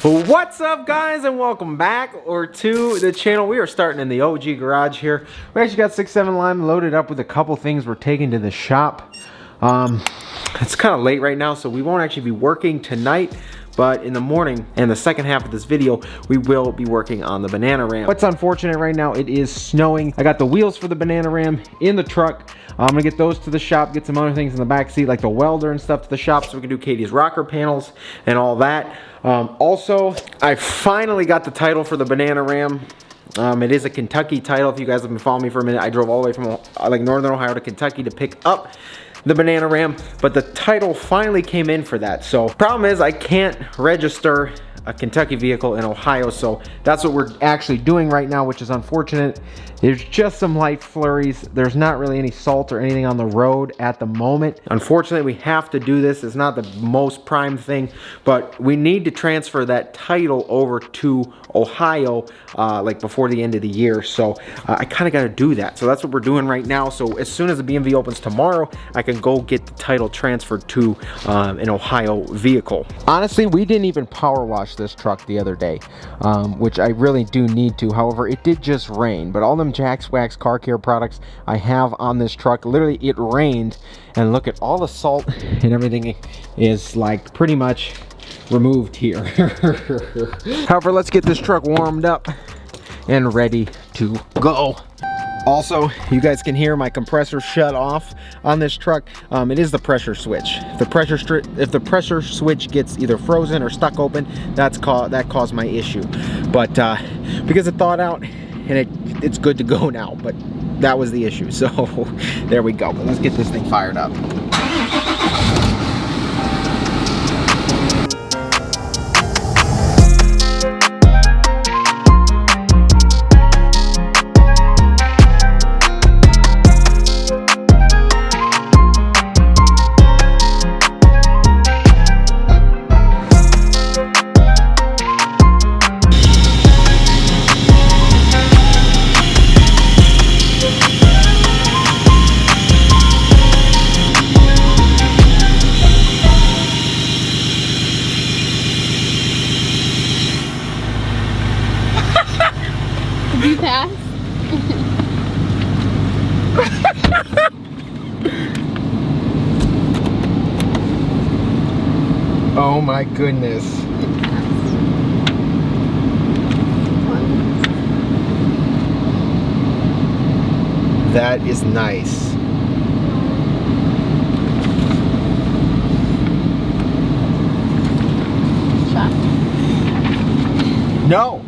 What's up, guys, and welcome back to the channel. We are starting in the OG garage here. We actually got 6-7 Lime loaded up with a couple things we're taking to the shop. It's kind of late right now, so we won't actually be working tonight, but in the morning and the second half of this video, we will be working on the banana ram. What's unfortunate right now, it is snowing. I got the wheels for the banana ram in the truck. I'm gonna get those to the shop, get some other things in the back seat like the welder and stuff to the shop so we can do Katie's rocker panels and all that. Also, I finally got the title for the banana ram. It is a Kentucky title. If you guys have been following me for a minute, I drove all the way from like northern Ohio to Kentucky to pick up the banana ram, but the title finally came in for that. So problem is I can't register a Kentucky vehicle in Ohio, so that's what we're actually doing right now, which is unfortunate. There's just some light flurries. There's not really any salt or anything on the road at the moment. Unfortunately, we have to do this. It's not the most prime thing, but we need to transfer that title over to Ohio like before the end of the year. So I kind of got to do that. So that's what we're doing right now. So as soon as the BMV opens tomorrow, I can go get the title transferred to an Ohio vehicle. Honestly, we didn't even power wash this truck the other day, which I really do need to. However, it did just rain, but all them Jax Wax car care products I have on this truck, literally it rained, and look at all the salt and everything is like pretty much removed here. However, let's get this truck warmed up and ready to go. Also, you guys can hear my compressor shut off on this truck. It is the pressure switch. If the pressure switch gets either frozen or stuck open, that caused my issue. But because it thawed out, and it's good to go now, but that was the issue. So there we go. But let's get this thing fired up. Did you pass? Oh my goodness. That is nice. Shot. No.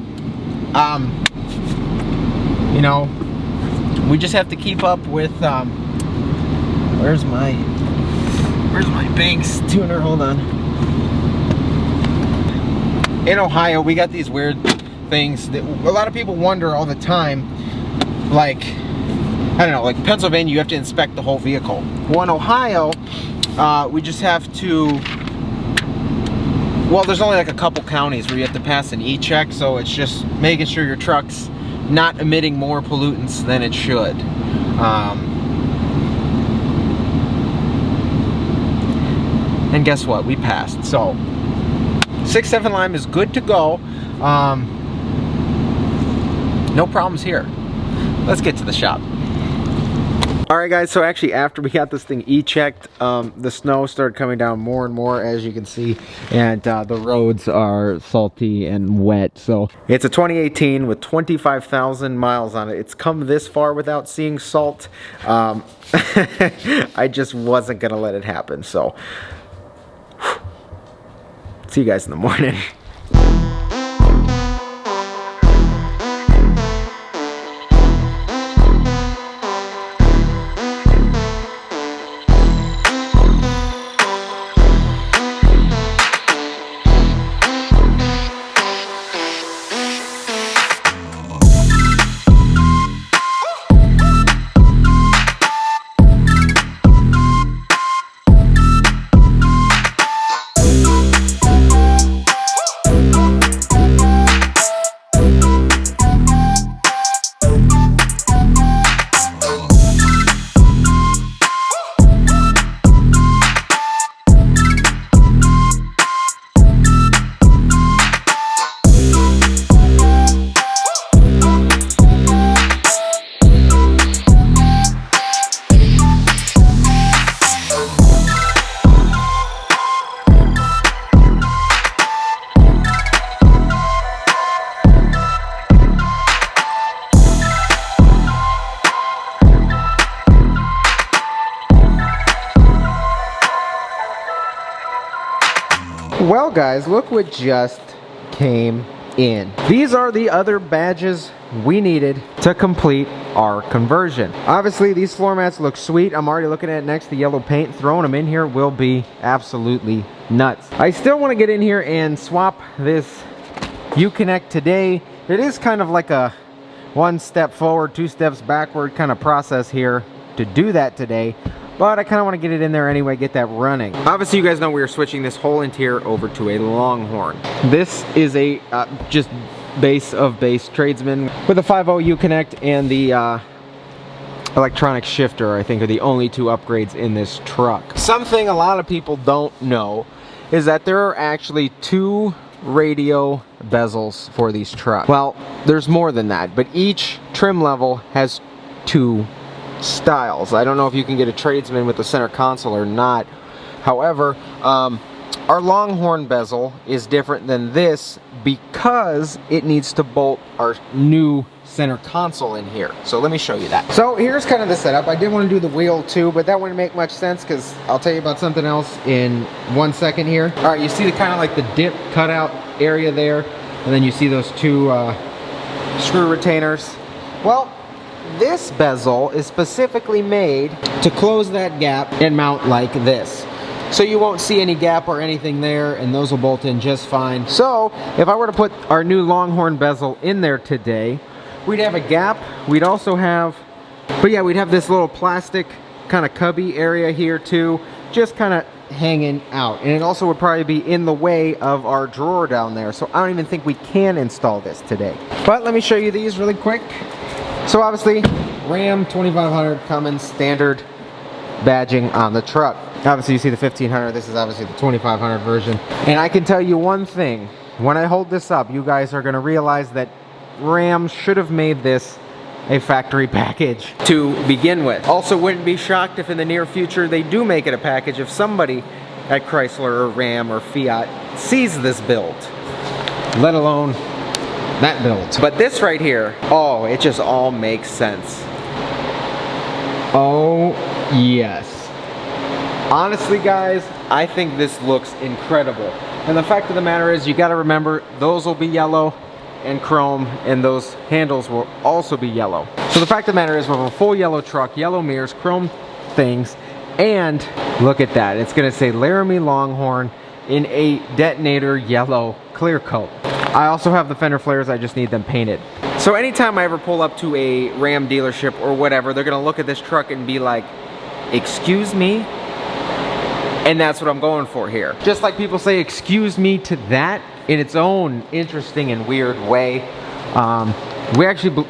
You know, we just have to keep up with, where's my Banks tuner? Hold on. In Ohio, we got these weird things that a lot of people wonder all the time. Like, I don't know, like Pennsylvania, you have to inspect the whole vehicle. Well, in Ohio, we just have to, well, there's only like a couple counties where you have to pass an e-check, so it's just making sure your truck's not emitting more pollutants than it should. And guess what? We passed. So 6-7 Lime is good to go. No problems here. Let's get to the shop. Alright guys, so actually after we got this thing e-checked, the snow started coming down more and more, as you can see, and the roads are salty and wet. So it's a 2018 with 25,000 miles on it. It's come this far without seeing salt. I just wasn't gonna let it happen. So see you guys in the morning. Well guys, look what just came in. These are the other badges we needed to complete our conversion. Obviously these floor mats look sweet. I'm already looking at it next to yellow paint. Throwing them in here will be absolutely nuts. I still want to get in here and swap this Uconnect today. It is kind of like a one step forward, two steps backward kind of process here to do that today. But I kind of want to get it in there anyway, get that running. Obviously, you guys know we are switching this whole interior over to a Longhorn. This is a just base of base tradesman with a 5.0 Uconnect and the electronic shifter, I think, are the only two upgrades in this truck. Something a lot of people don't know is that there are actually two radio bezels for these trucks. Well, there's more than that, but each trim level has two styles. I don't know if you can get a tradesman with the center console or not. However, our Longhorn bezel is different than this because it needs to bolt our new center console in here. So let me show you that. So here's kind of the setup. I did want to do the wheel too, but that wouldn't make much sense because I'll tell you about something else in 1 second here. All right, you see the kind of like the dip cutout area there, and then you see those two screw retainers. Well, this bezel is specifically made to close that gap and mount like this. So you won't see any gap or anything there, and those will bolt in just fine. So if I were to put our new Longhorn bezel in there today, we'd have a gap. We'd also have, but yeah, we'd have this little plastic kind of cubby area here too, just kind of hanging out. And it also would probably be in the way of our drawer down there. So I don't even think we can install this today. But let me show you these really quick. So obviously, Ram 2500 coming standard badging on the truck. Obviously you see the 1500, this is obviously the 2500 version. And I can tell you one thing, when I hold this up, you guys are gonna realize that Ram should have made this a factory package to begin with. Also, wouldn't be shocked if in the near future they do make it a package if somebody at Chrysler or Ram or Fiat sees this build, let alone that build. But this right here, oh, it just all makes sense. Oh, yes. Honestly, guys, I think this looks incredible. And the fact of the matter is, you gotta remember, those will be yellow and chrome, and those handles will also be yellow. So the fact of the matter is, we have a full yellow truck, yellow mirrors, chrome things, and look at that. It's gonna say Laramie Longhorn in a detonator yellow clear coat. I also have the fender flares, I just need them painted. So anytime I ever pull up to a Ram dealership or whatever, they're gonna look at this truck and be like, excuse me? And that's what I'm going for here. Just like people say excuse me to that in its own interesting and weird way. We actually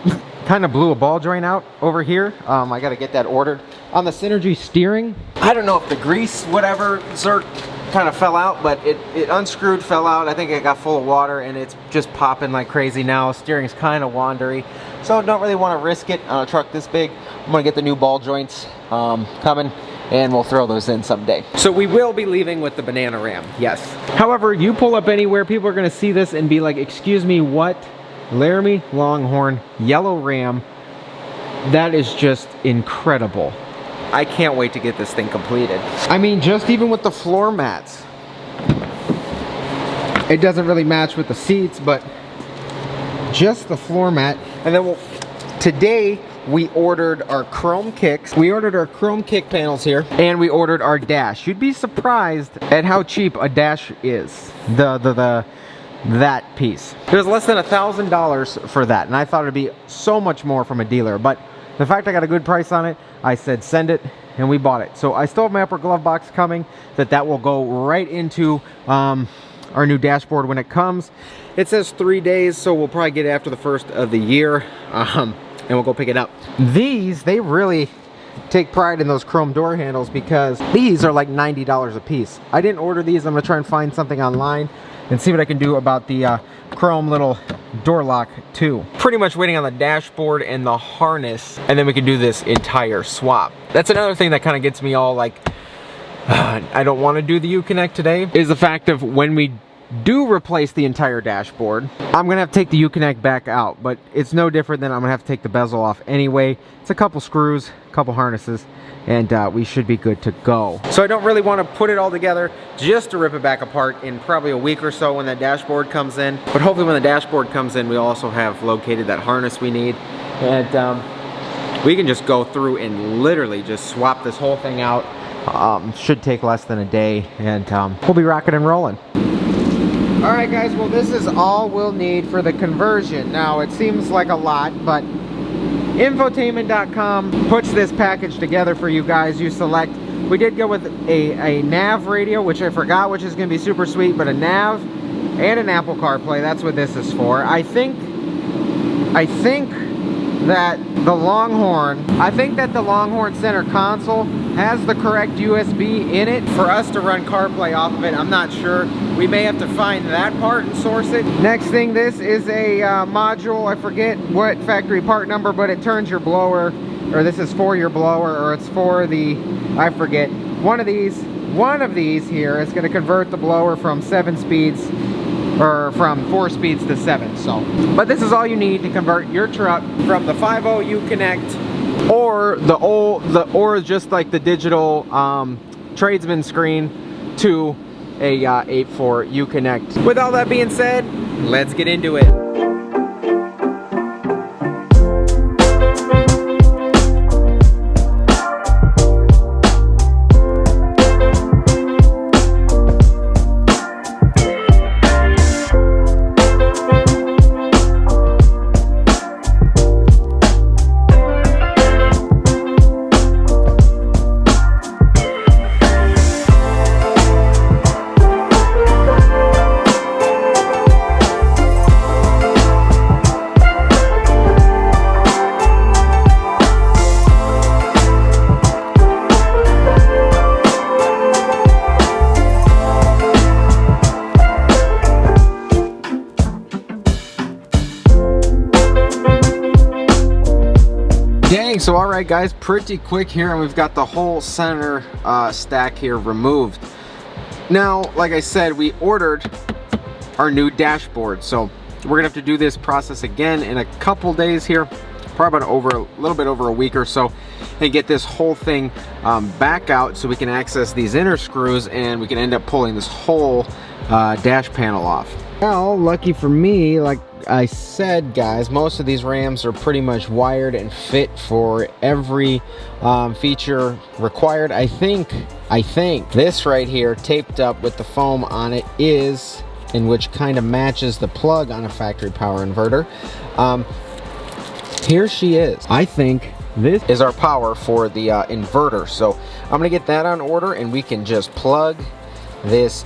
kind of blew a ball joint out over here. I gotta get that ordered. On the Synergy steering, I don't know if the grease, whatever, Zerk kind of fell out, but it unscrewed, fell out. I think it got full of water and it's just popping like crazy now. Steering's kind of wandery. So don't really want to risk it on a truck this big. I'm gonna get the new ball joints coming, and we'll throw those in someday. So we will be leaving with the banana Ram, yes. However, you pull up anywhere, people are gonna see this and be like, excuse me, what? Laramie Longhorn, yellow Ram. That is just incredible. I can't wait to get this thing completed. I mean, just even with the floor mats. It doesn't really match with the seats, but just the floor mat. And then today, we ordered our chrome kicks. We ordered our chrome kick panels here, and we ordered our dash. You'd be surprised at how cheap a dash is. That piece. There's less than $1,000 for that, and I thought it'd be so much more from a dealer, but the fact I got a good price on it, I said send it, and we bought it. So I still have my upper glove box coming, that will go right into our new dashboard when it comes. It says 3 days, so we'll probably get it after the first of the year. And we'll go pick it up. These, they really take pride in those chrome door handles because these are like $90 a piece. I didn't order these. I'm gonna try and find something online and see what I can do about the chrome little door lock too. Pretty much waiting on the dashboard and the harness, and then we can do this entire swap. That's another thing that kind of gets me all like, I don't want to do the Uconnect today, is the fact of when we do replace the entire dashboard, I'm gonna have to take the Uconnect back out, but it's no different than I'm gonna have to take the bezel off anyway. It's a couple screws, a couple harnesses, and we should be good to go. So I don't really want to put it all together just to rip it back apart in probably a week or so when that dashboard comes in. But hopefully when the dashboard comes in, we also have located that harness we need, and we can just go through and literally just swap this whole thing out. Should take less than a day, and we'll be rocking and rolling. All right, guys, well, this is all we'll need for the conversion. Now, it seems like a lot, but infotainment.com puts this package together for you guys. You select. We did go with a nav radio, which I forgot, which is going to be super sweet, but a nav and an Apple CarPlay. That's what this is for. I think that the Longhorn center console has the correct USB in it for us to run CarPlay off of it. I'm not sure. We may have to find that part and source it. Next thing, this is a module. I forget what factory part number, but it turns your blower, or this is for your blower, or it's for the, I forget. One of these here is going to convert the blower from 7 speeds, or from 4 speeds to 7. So, but this is all you need to convert your truck from the 5.0 Uconnect, or just like the digital tradesman screen, to a 8.4 Uconnect. With all that being said, let's get into it. So alright guys, pretty quick here, and we've got the whole center stack here removed. Now, like I said, we ordered our new dashboard, so we're gonna have to do this process again in a couple days here, probably about a little bit over a week or so, and get this whole thing back out so we can access these inner screws, and we can end up pulling this whole dash panel off. Well, lucky for me, like I said, guys, most of these Rams are pretty much wired and fit for every feature required. I think this right here, taped up with the foam on it, is, in which kind of matches the plug on a factory power inverter. Here she is. I think this is our power for the inverter. So I'm gonna get that on order, and we can just plug this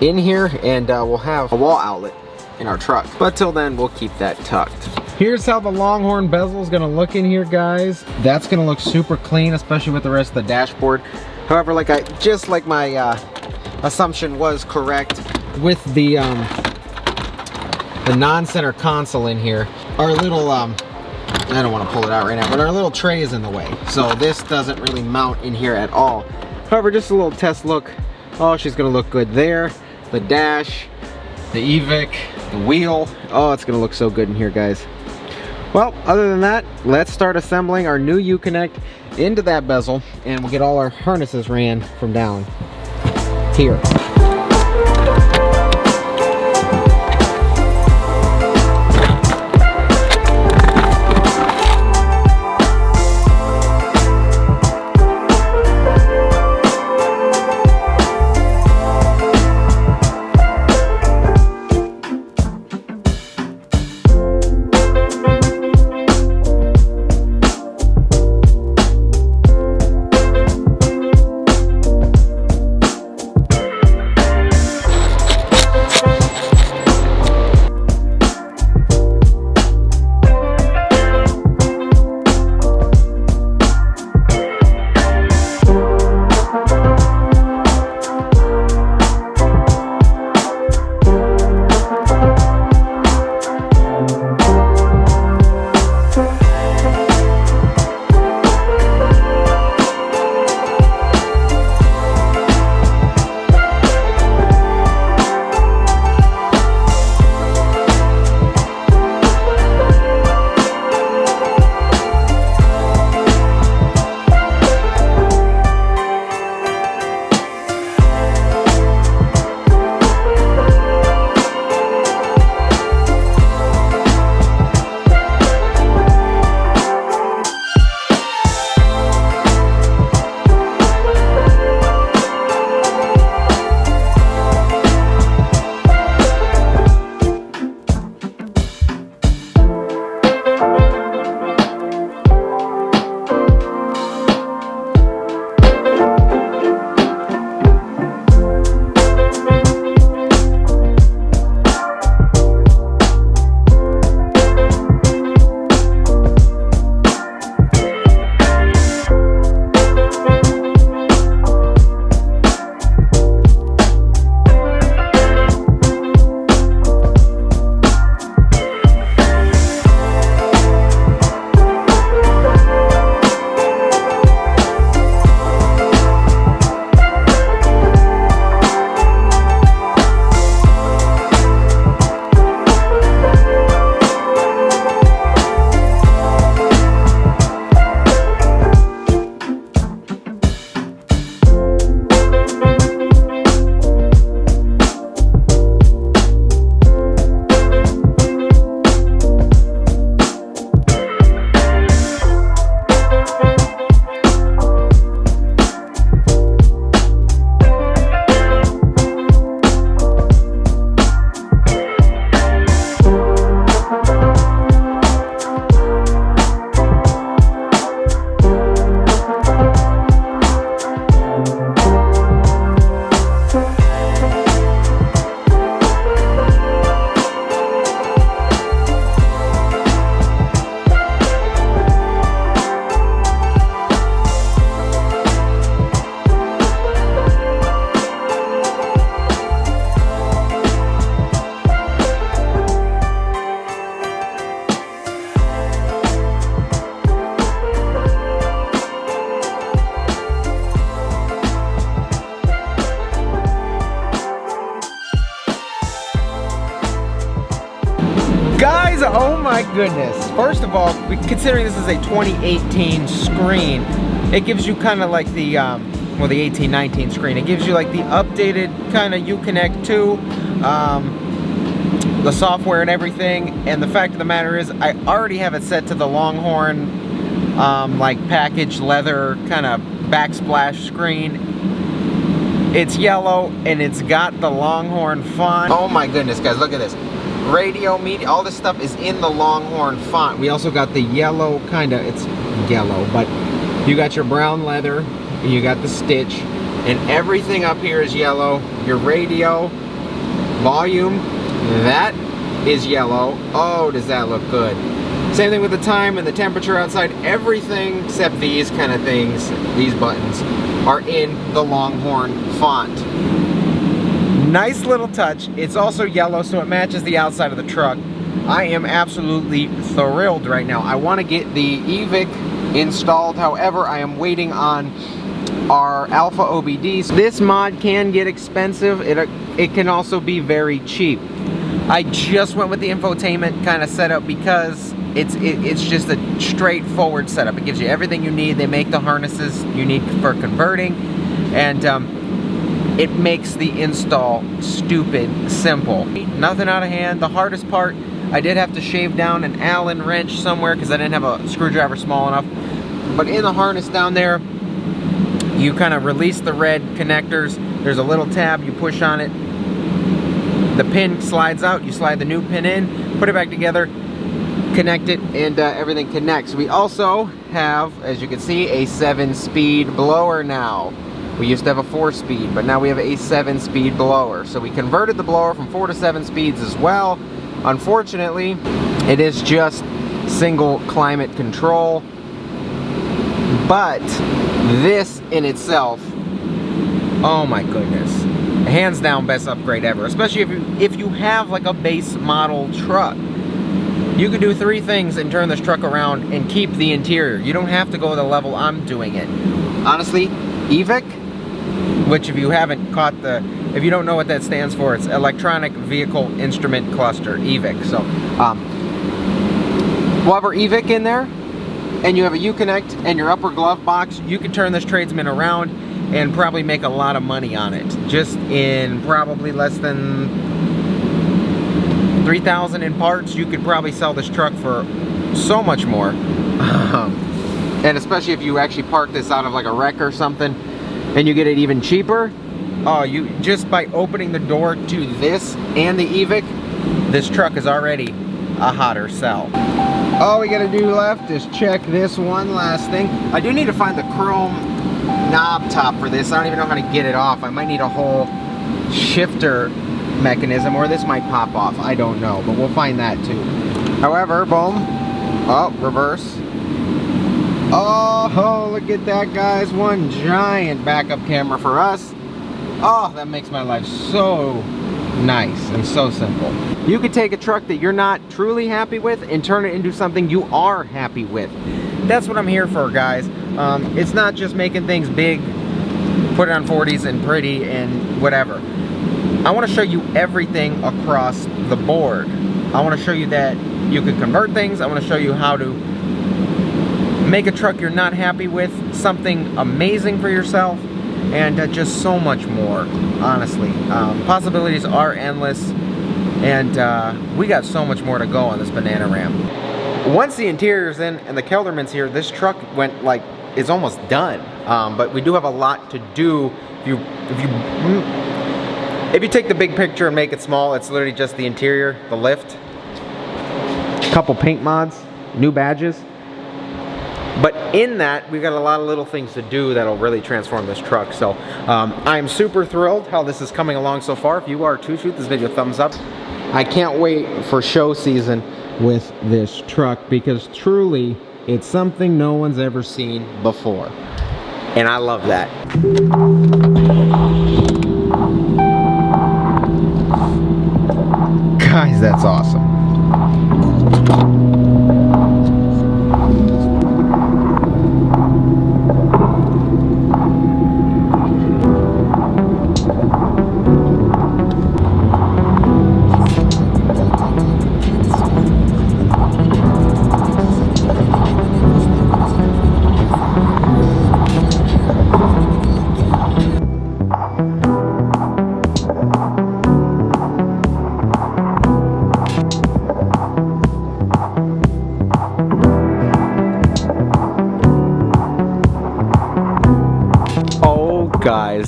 in here, and we'll have a wall outlet in our truck. But till then, we'll keep that tucked. Here's how the Longhorn bezel is gonna look in here, guys. That's gonna look super clean, especially with the rest of the dashboard. However, just like my assumption was correct, with the non-center console in here, our little I don't want to pull it out right now, but our little tray is in the way, so this doesn't really mount in here at all. However, just a little test look. Oh, she's gonna look good there. The dash, the EVIC, the wheel. Oh, it's gonna look so good in here, guys. Well, other than that, let's start assembling our new Uconnect into that bezel, and we'll get all our harnesses ran from down here. Guys, oh my goodness. First of all, considering this is a 2018 screen, it gives you kind of like the, well, the 18-19 screen. It gives you like the updated kind of Uconnect 2, the software and everything. And the fact of the matter is, I already have it set to the Longhorn, like packaged leather kind of backsplash screen. It's yellow and it's got the Longhorn font. Oh my goodness, guys, look at this. Radio, media, all this stuff is in the Longhorn font. We also got the yellow it's yellow, but you got your brown leather, and you got the stitch, and everything up here is yellow. Your radio, volume, that is yellow. Oh, does that look good. Same thing with the time and the temperature outside. Everything except these kind of things, these buttons, are in the Longhorn font. Nice little touch. It's also yellow, so it matches the outside of the truck. I am absolutely thrilled right now. I want to get the EVIC installed. However, I am waiting on our Alpha OBDs. This mod can get expensive. It can also be very cheap. I just went with the infotainment kind of setup because it's just a straightforward setup. It gives you everything you need. They make the harnesses you need for converting, and it makes the install stupid simple. Nothing out of hand. The hardest part, I did have to shave down an Allen wrench somewhere because I didn't have a screwdriver small enough. But in the harness down there, you kind of release the red connectors. There's a little tab, you push on it. The pin slides out, you slide the new pin in, put it back together, connect it, and everything connects. We also have, as you can see, a 7-speed blower now. We used to have a 4-speed, but now we have a 7-speed blower. So we converted the blower from 4 to 7 speeds as well. Unfortunately, it is just single climate control. But this in itself, oh my goodness, hands down best upgrade ever. Especially if you have like a base model truck. You could do 3 things and turn this truck around and keep the interior. You don't have to go to the level I'm doing it. Honestly, EVIC, which if you haven't caught if you don't know what that stands for, it's Electronic Vehicle Instrument Cluster, EVIC. So, we'll have our EVIC in there, and you have a Uconnect and your upper glove box. You can turn this tradesman around and probably make a lot of money on it. Just in probably less than 3,000 in parts, you could probably sell this truck for so much more. And especially if you actually park this out of like a wreck or something, and you get it even cheaper. Oh, you just by opening the door to this and the EVIC, this truck is already a hotter sell. All we gotta do left is check this one last thing. I do need to find the chrome knob top for this. I don't even know how to get it off. I might need a whole shifter mechanism, or this might pop off. I don't know, but we'll find that too. However, boom. Oh, reverse. Oh, look at that, guys. One giant backup camera for us. Oh, that makes my life so nice and so simple. You could take a truck that you're not truly happy with and turn it into something you are happy with. That's what I'm here for, guys. It's not just making things big, put it on 40s and pretty and whatever. I want to show you everything across the board. I want to show you that you can convert things. I want to show you how to make a truck you're not happy with something amazing for yourself, and just so much more, honestly. Possibilities are endless, and we got so much more to go on this Banana Ram. Once the interior's in and the Kelderman's here, this truck went like, it's almost done. But we do have a lot to do. If you take the big picture and make it small, it's literally just the interior, the lift, a couple paint mods, new badges. But in that, we've got a lot of little things to do that'll really transform this truck. So I'm super thrilled how this is coming along so far. If you are too, shoot this video a thumbs up. I can't wait for show season with this truck, because truly it's something no one's ever seen before. And I love that. Guys, that's awesome.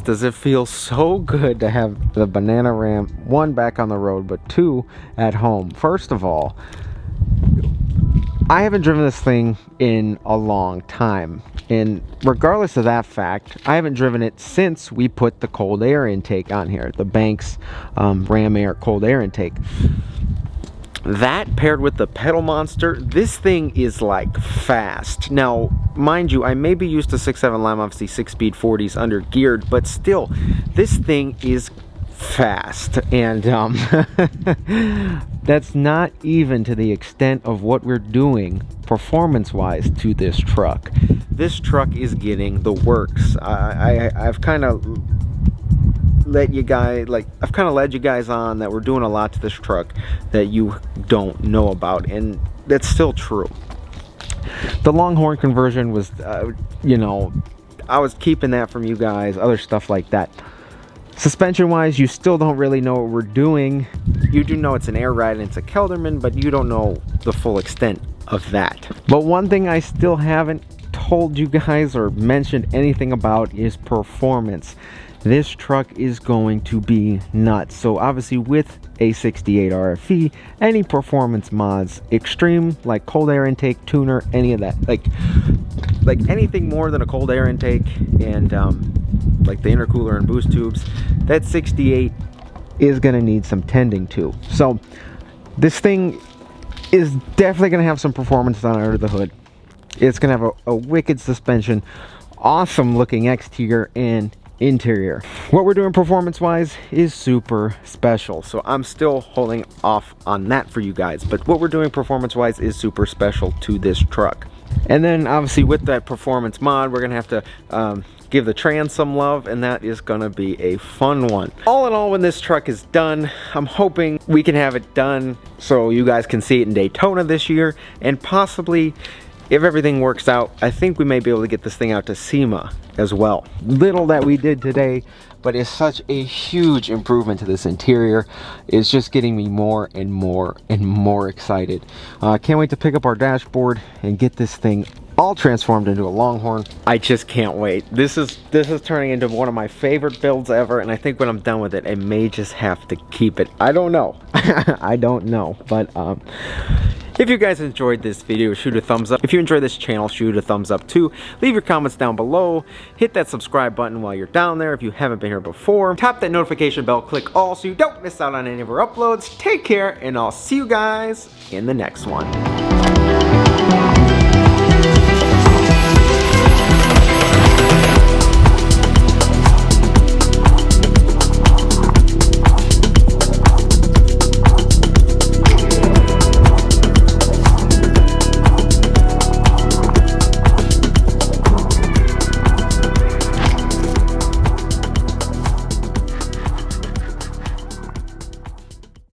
does it feel so good to have the Banana Ram, 1, back on the road, but 2, at home. First of all, I haven't driven this thing in a long time, and regardless of that fact, I haven't driven it since we put the cold air intake on here, the Banks Ram Air cold air intake. That paired with the pedal monster, this thing is like fast. Now, mind you, I may be used to 6.7 Lime, obviously 6-speed 40s under geared, but still, this thing is fast. And that's not even to the extent of what we're doing performance-wise to this truck. This truck is getting the works. I've kind of led you guys on that we're doing a lot to this truck that you don't know about, and that's still true. The Longhorn conversion was you know, I was keeping that from you guys, other stuff like that. Suspension wise, you still don't really know what we're doing. You do know it's an air ride and it's a Kelderman, but you don't know the full extent of that. But one thing I still haven't told you guys or mentioned anything about is performance. This truck is going to be nuts. So obviously with a 68 RFE, any performance mods, extreme, like cold air intake, tuner, any of that, like anything more than a cold air intake and like the intercooler and boost tubes, that 68 is going to need some tending to. So this thing is definitely going to have some performance on under the hood. It's going to have a wicked suspension, awesome looking exterior and interior. What we're doing performance wise is super special, so I'm still holding off on that for you guys, but what we're doing performance wise is super special to this truck. And then obviously with that performance mod, we're gonna have to give the trans some love, and that is gonna be a fun one. All in all, when this truck is done, I'm hoping we can have it done so you guys can see it in Daytona this year, and possibly, if everything works out, I think we may be able to get this thing out to SEMA as well. Little that we did today, but it's such a huge improvement to this interior. It's just getting me more and more and more excited. Can't wait to pick up our dashboard and get this thing all transformed into a Longhorn. I just can't wait. This is turning into one of my favorite builds ever, and I think when I'm done with it, I may just have to keep it. I don't know. I don't know, but if you guys enjoyed this video, shoot a thumbs up. If you enjoy this channel, shoot a thumbs up too. Leave your comments down below. Hit that subscribe button while you're down there if you haven't been here before. Tap that notification bell, click all so you don't miss out on any of our uploads. Take care, and I'll see you guys in the next one.